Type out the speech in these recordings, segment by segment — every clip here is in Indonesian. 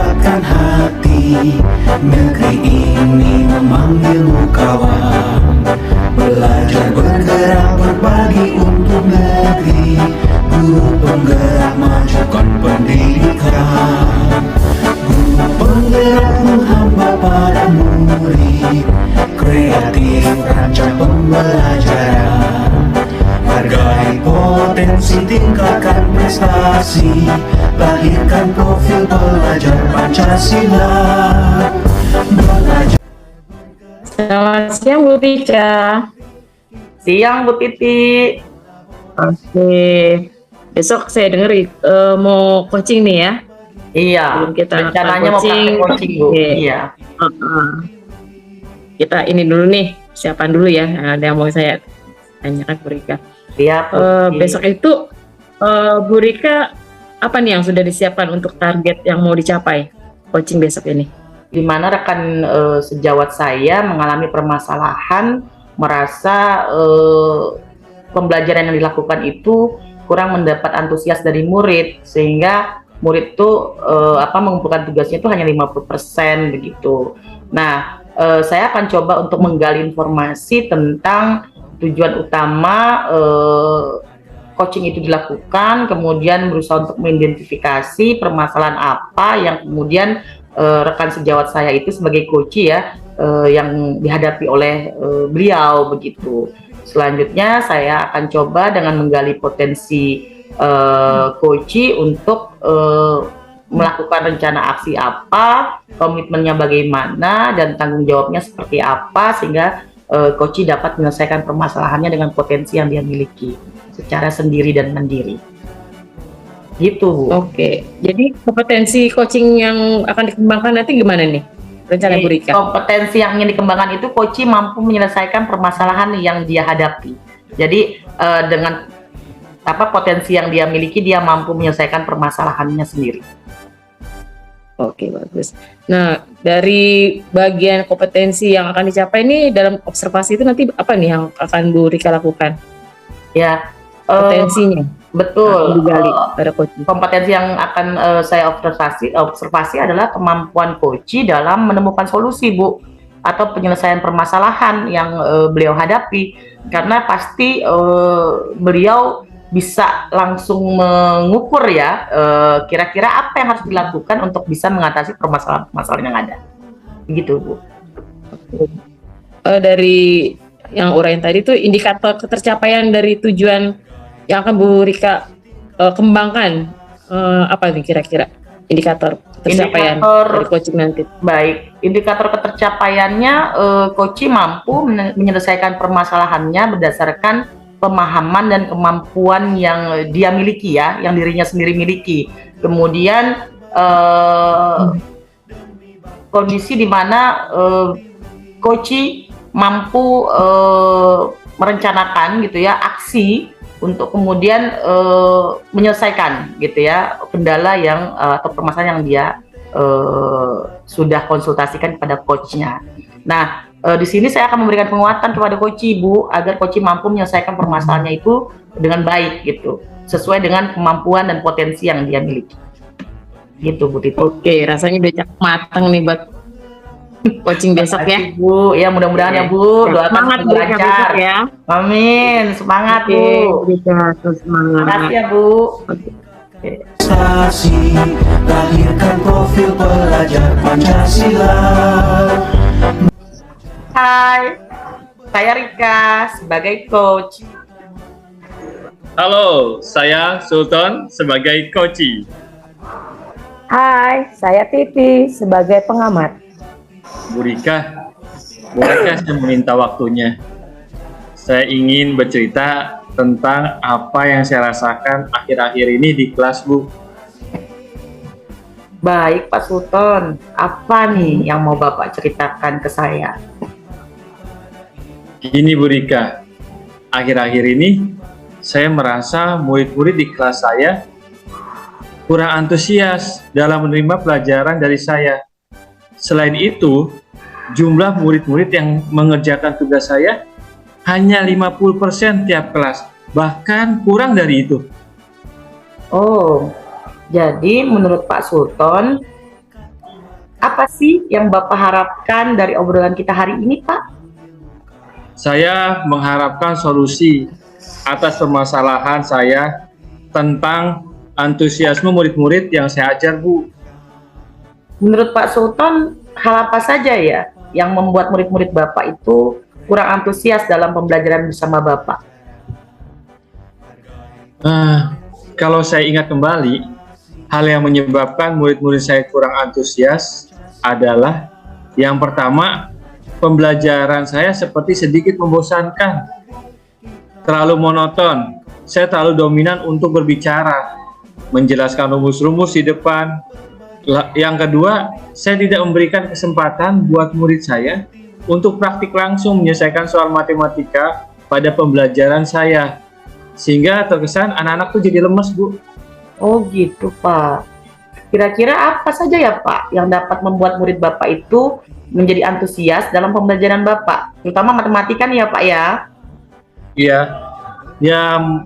mendapatkan hati. Negeri ini memanggilmu kawan, belajar bergerak berbagi untuk negeri. Guru penggerak majukan pendidikan, guru penggerak menghamba pada murid, kreatif rancang pembelajaran. Hargai potensi, tingkatkan prestasi, lahirkan profil pelajar Pancasila. Belajar. Selamat siang Bu Tika. Siang Bu Titi. Oke, besok saya dengar mau coaching nih ya. Iya, Belum kita rencananya mau praktek coaching Bu. Oke. Iya. Kita ini dulu nih, siapan dulu ya. Ada yang mau saya tanyakan Bu Rika. Siap. Besok itu Bu Rika apa nih yang sudah disiapkan untuk target yang mau dicapai coaching besok ini? Di mana rekan sejawat saya mengalami permasalahan, merasa pembelajaran yang dilakukan itu kurang mendapat antusias dari murid, sehingga murid itu mengumpulkan tugasnya itu hanya 50% begitu. Nah, saya akan coba untuk menggali informasi tentang tujuan utama coaching itu dilakukan, kemudian berusaha untuk mengidentifikasi permasalahan apa yang kemudian rekan sejawat saya itu sebagai coach ya yang dihadapi oleh beliau begitu. Selanjutnya saya akan coba dengan menggali potensi coach untuk melakukan rencana aksi apa, komitmennya bagaimana, dan tanggung jawabnya seperti apa, sehingga coach dapat menyelesaikan permasalahannya dengan potensi yang dia miliki secara sendiri dan mandiri. Gitu Bu. Oke, jadi kompetensi coaching yang akan dikembangkan nanti gimana nih rencana Bu Rika? Kompetensi yang ingin dikembangkan itu coach mampu menyelesaikan permasalahan yang dia hadapi. Jadi dengan potensi yang dia miliki, dia mampu menyelesaikan permasalahannya sendiri. Oke, bagus. Nah, dari bagian kompetensi yang akan dicapai ini dalam observasi itu nanti apa nih yang akan Bu Rika lakukan? Ya, potensinya. Betul. Digali pada coach. Kompetensi yang akan saya observasi adalah kemampuan coach dalam menemukan solusi, Bu, atau penyelesaian permasalahan yang beliau hadapi. Karena pasti beliau bisa langsung mengukur ya kira-kira apa yang harus dilakukan untuk bisa mengatasi permasalahan-permasalahan yang ada. Begitu, Bu. Dari yang uraian tadi tuh indikator ketercapaian dari tujuan yang akan Bu Rika kembangkan apa nih kira-kira indikator ketercapaian dari coaching nanti? Baik, indikator ketercapaiannya coach mampu menyelesaikan permasalahannya berdasarkan pemahaman dan kemampuan yang dia miliki ya, yang dirinya sendiri miliki. Kemudian kondisi di mana coach mampu merencanakan gitu ya aksi untuk kemudian menyelesaikan gitu ya kendala yang atau permasalahan yang dia sudah konsultasikan kepada coachnya. Nah, di sini saya akan memberikan penguatan kepada coach Bu agar coach mampu menyelesaikan permasalahannya itu dengan baik gitu, sesuai dengan kemampuan dan potensi yang dia miliki. Gitu Bu Titi. Oke, rasanya udah cakep matang nih buat coaching besok ya. Bu, ya mudah-mudahan ya Bu, doakan semangat lancar ya. Amin, semangat Bu. Semangat. Makasih ya Bu. Prestasi, lahirkan profil pelajar Pancasila. Hai, saya Rika sebagai coach. Halo, saya Sultan sebagai coach. Hai, saya Titi sebagai pengamat. Bu Rika, bolehkah saya meminta waktunya? Saya ingin bercerita tentang apa yang saya rasakan akhir-akhir ini di kelas, Bu. Baik Pak Sultan, apa nih yang mau Bapak ceritakan ke saya? Gini Bu Rika, akhir-akhir ini saya merasa murid-murid di kelas saya kurang antusias dalam menerima pelajaran dari saya. Selain itu, jumlah murid-murid yang mengerjakan tugas saya hanya 50% tiap kelas, bahkan kurang dari itu. Oh, jadi menurut Pak Sultan, Apa sih yang Bapak harapkan dari obrolan kita hari ini, Pak? Saya mengharapkan solusi atas permasalahan saya tentang antusiasme murid-murid yang saya ajar, Bu. Menurut Pak Sultan, hal apa saja ya yang membuat murid-murid Bapak itu kurang antusias dalam pembelajaran bersama Bapak? Kalau saya ingat kembali, hal yang menyebabkan murid-murid saya kurang antusias adalah yang pertama, pembelajaran saya seperti sedikit membosankan, terlalu monoton. Saya terlalu dominan untuk berbicara, menjelaskan rumus-rumus di depan. Yang kedua, saya tidak memberikan kesempatan buat murid saya untuk praktik langsung menyelesaikan soal matematika pada pembelajaran saya, sehingga terkesan anak-anak tuh jadi lemes, Bu. Oh gitu, Pak. Kira-kira apa saja ya, Pak, yang dapat membuat murid Bapak itu menjadi antusias dalam pembelajaran Bapak, terutama matematika nih ya, Pak ya? Iya, ya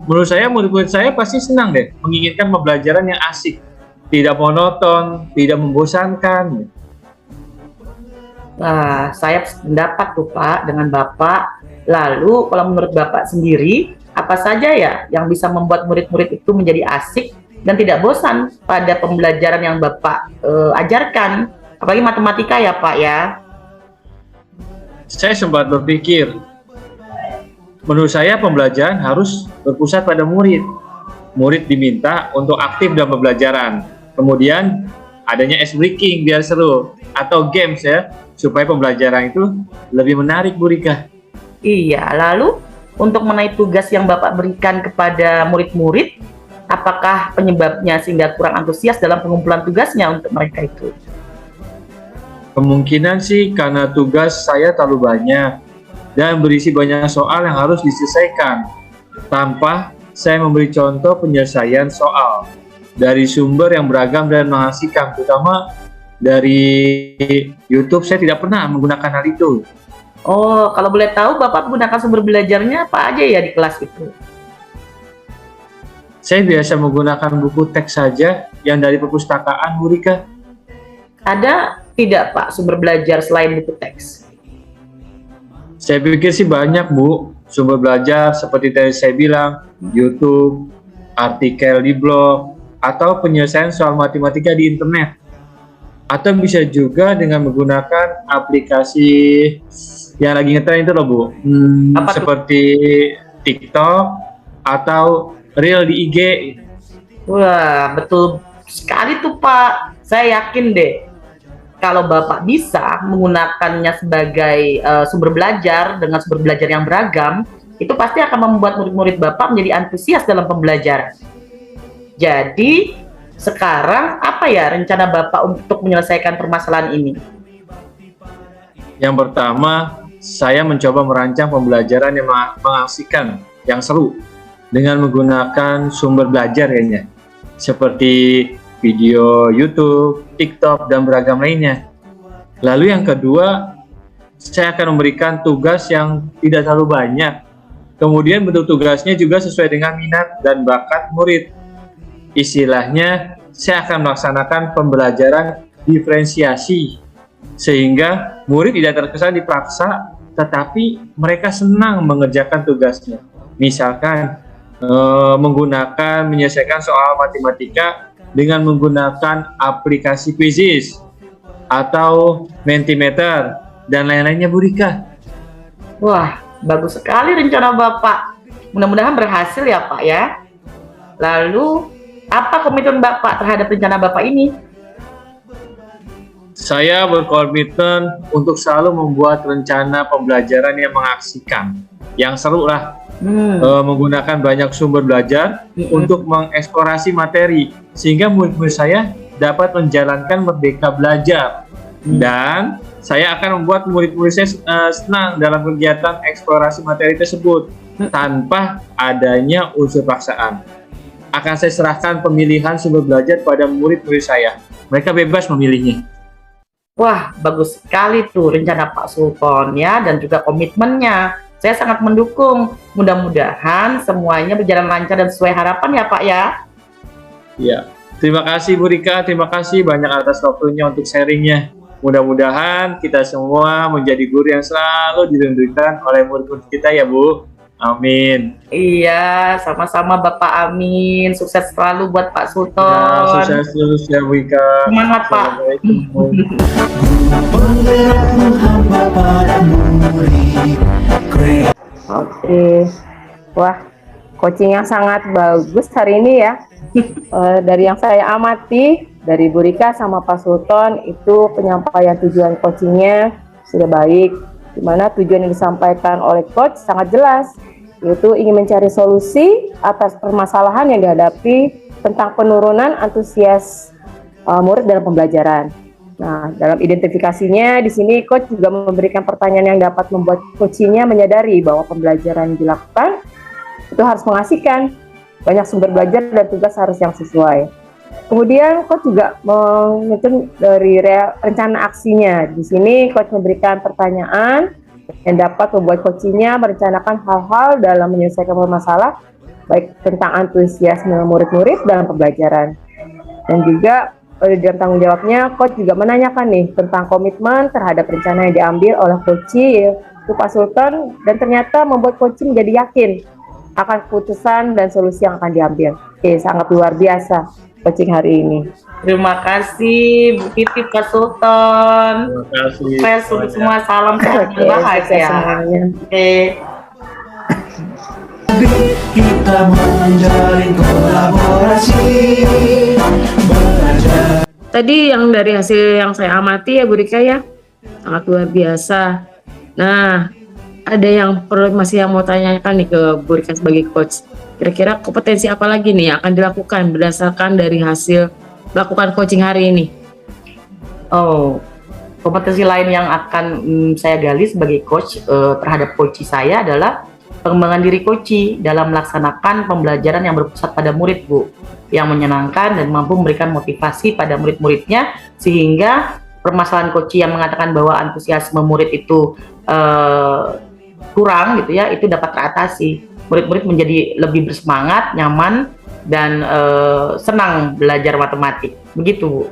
menurut saya murid-murid saya pasti senang deh, menginginkan pembelajaran yang asik, tidak monoton, tidak membosankan. Nah, saya pendapat tuh Pak dengan Bapak. Lalu kalau menurut Bapak sendiri, apa saja ya yang bisa membuat murid-murid itu menjadi asik dan tidak bosan pada pembelajaran yang Bapak ajarkan? Apalagi matematika ya Pak ya. Saya sempat berpikir, menurut saya pembelajaran harus berpusat pada murid. Murid diminta untuk aktif dalam pembelajaran. Kemudian adanya ice breaking biar seru, atau games ya, supaya pembelajaran itu lebih menarik, Bu Rika. Iya, lalu untuk menaik tugas yang Bapak berikan kepada murid-murid, apakah penyebabnya sehingga kurang antusias dalam pengumpulan tugasnya untuk mereka itu? Kemungkinan sih karena tugas saya terlalu banyak dan berisi banyak soal yang harus diselesaikan tanpa saya memberi contoh penyelesaian soal dari sumber yang beragam dan menghasilkan, terutama dari YouTube. Saya tidak pernah menggunakan hal itu. Oh, kalau boleh tahu Bapak menggunakan sumber belajarnya apa aja ya di kelas itu? Saya biasa menggunakan buku teks saja yang dari perpustakaan, Bu Rika. Ada tidak Pak sumber belajar selain buku teks? Saya pikir sih banyak, Bu. Sumber belajar seperti tadi saya bilang, YouTube, artikel di blog, atau penyelesaian soal matematika di internet. Atau bisa juga dengan menggunakan aplikasi yang lagi ngetren itu loh, Bu. Seperti TikTok atau Reel di IG. Wah, betul sekali tuh Pak. Saya yakin deh, kalau Bapak bisa menggunakannya sebagai sumber belajar dengan sumber belajar yang beragam, itu pasti akan membuat murid-murid Bapak menjadi antusias dalam pembelajaran. Jadi, sekarang apa ya rencana Bapak untuk menyelesaikan permasalahan ini? Yang pertama, saya mencoba merancang pembelajaran yang mengasihkan, yang seru, dengan menggunakan sumber belajar kayaknya, seperti video YouTube, TikTok, dan beragam lainnya. Lalu yang kedua, saya akan memberikan tugas yang tidak terlalu banyak. Kemudian bentuk tugasnya juga sesuai dengan minat dan bakat murid. Istilahnya, saya akan melaksanakan pembelajaran diferensiasi, sehingga murid tidak terkesan dipaksa, tetapi mereka senang mengerjakan tugasnya. Misalkan, menyelesaikan soal matematika dengan menggunakan aplikasi Quizzes atau Mentimeter dan lain-lainnya, Bu Rika. Wah, bagus sekali rencana Bapak. Mudah-mudahan berhasil ya Pak ya. Lalu, apa komitmen Bapak terhadap rencana Bapak ini? Saya berkomitmen untuk selalu membuat rencana pembelajaran yang mengasihkan, yang seru lah. Menggunakan banyak sumber belajar untuk mengeksplorasi materi, sehingga murid-murid saya dapat menjalankan merdeka belajar. Dan saya akan membuat murid-murid saya senang dalam kegiatan eksplorasi materi tersebut tanpa adanya unsur paksaan. Akan saya serahkan pemilihan sumber belajar pada murid-murid saya. Mereka bebas memilihnya. Wah, bagus sekali tuh rencana Pak Sultan ya, dan juga komitmennya. Saya sangat mendukung. Mudah-mudahan semuanya berjalan lancar dan sesuai harapan ya Pak ya. Ya, terima kasih Bu Rika, terima kasih banyak atas waktunya untuk sharingnya. Mudah-mudahan kita semua menjadi guru yang selalu dirindukan oleh murid-murid kita ya Bu. Amin. Iya, sama-sama Bapak, amin. Sukses selalu buat Pak Ya, Sultan. sukses terus ya Bu Ika. Semangat Pak. Assalamualaikum. Penggerak menghamba para murid. Kreatif Oke. Wah, coaching yang sangat bagus hari ini ya. Dari yang saya amati, dari Bu Rika sama Pak Sultan, itu penyampaian tujuan coachingnya sudah baik. Di mana tujuan yang disampaikan oleh coach sangat jelas, yaitu ingin mencari solusi atas permasalahan yang dihadapi tentang penurunan antusias murid dalam pembelajaran. Nah, dalam identifikasinya di sini coach juga memberikan pertanyaan yang dapat membuat coachingnya menyadari bahwa pembelajaran yang dilakukan itu harus mengasihkan, banyak sumber belajar dan tugas harus yang sesuai. Kemudian coach juga menghitung dari rencana aksinya. Di sini coach memberikan pertanyaan yang dapat membuat coachingnya merencanakan hal-hal dalam menyelesaikan masalah, baik tentang antusiasme murid-murid dalam pembelajaran. Dan juga dalam tanggung jawabnya, coach juga menanyakan nih tentang komitmen terhadap rencana yang diambil oleh coach itu Pak Sultan, dan ternyata membuat coach menjadi yakin akan keputusan dan solusi yang akan diambil. Oke, sangat luar biasa coaching hari ini. Terima kasih Bu Titi, Pak Sultan. Terima kasih. Sukses untuk semua, salam sehat dan Oke, sukses bahagia. semuanya. Oke. kita menjalin kolaborasi. Belajar Tadi yang dari hasil yang saya amati ya Bu Rika ya, sangat luar biasa. Nah, ada yang masih yang mau tanyakan nih ke Bu Rika sebagai coach. Kira-kira kompetensi apa lagi nih yang akan dilakukan berdasarkan dari hasil melakukan coaching hari ini? Oh, kompetensi lain yang akan saya gali sebagai coach terhadap coach saya adalah pengembangan diri coach dalam melaksanakan pembelajaran yang berpusat pada murid, Bu, yang menyenangkan dan mampu memberikan motivasi pada murid-muridnya, sehingga permasalahan coach yang mengatakan bahwa antusiasme murid itu kurang gitu ya, itu dapat teratasi. Murid-murid menjadi lebih bersemangat, nyaman, dan senang belajar matematik. Begitu, Bu.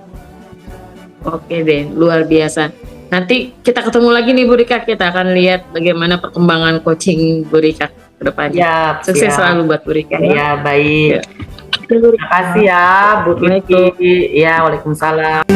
Oke deh, luar biasa. Nanti kita ketemu lagi nih Bu Rika, kita akan lihat bagaimana perkembangan coaching Bu Rika ke depannya. Ya, Sukses selalu buat Bu Rika. Ya, baik. Ya. Terima kasih ya, Bu Titi. Ya, waalaikumsalam.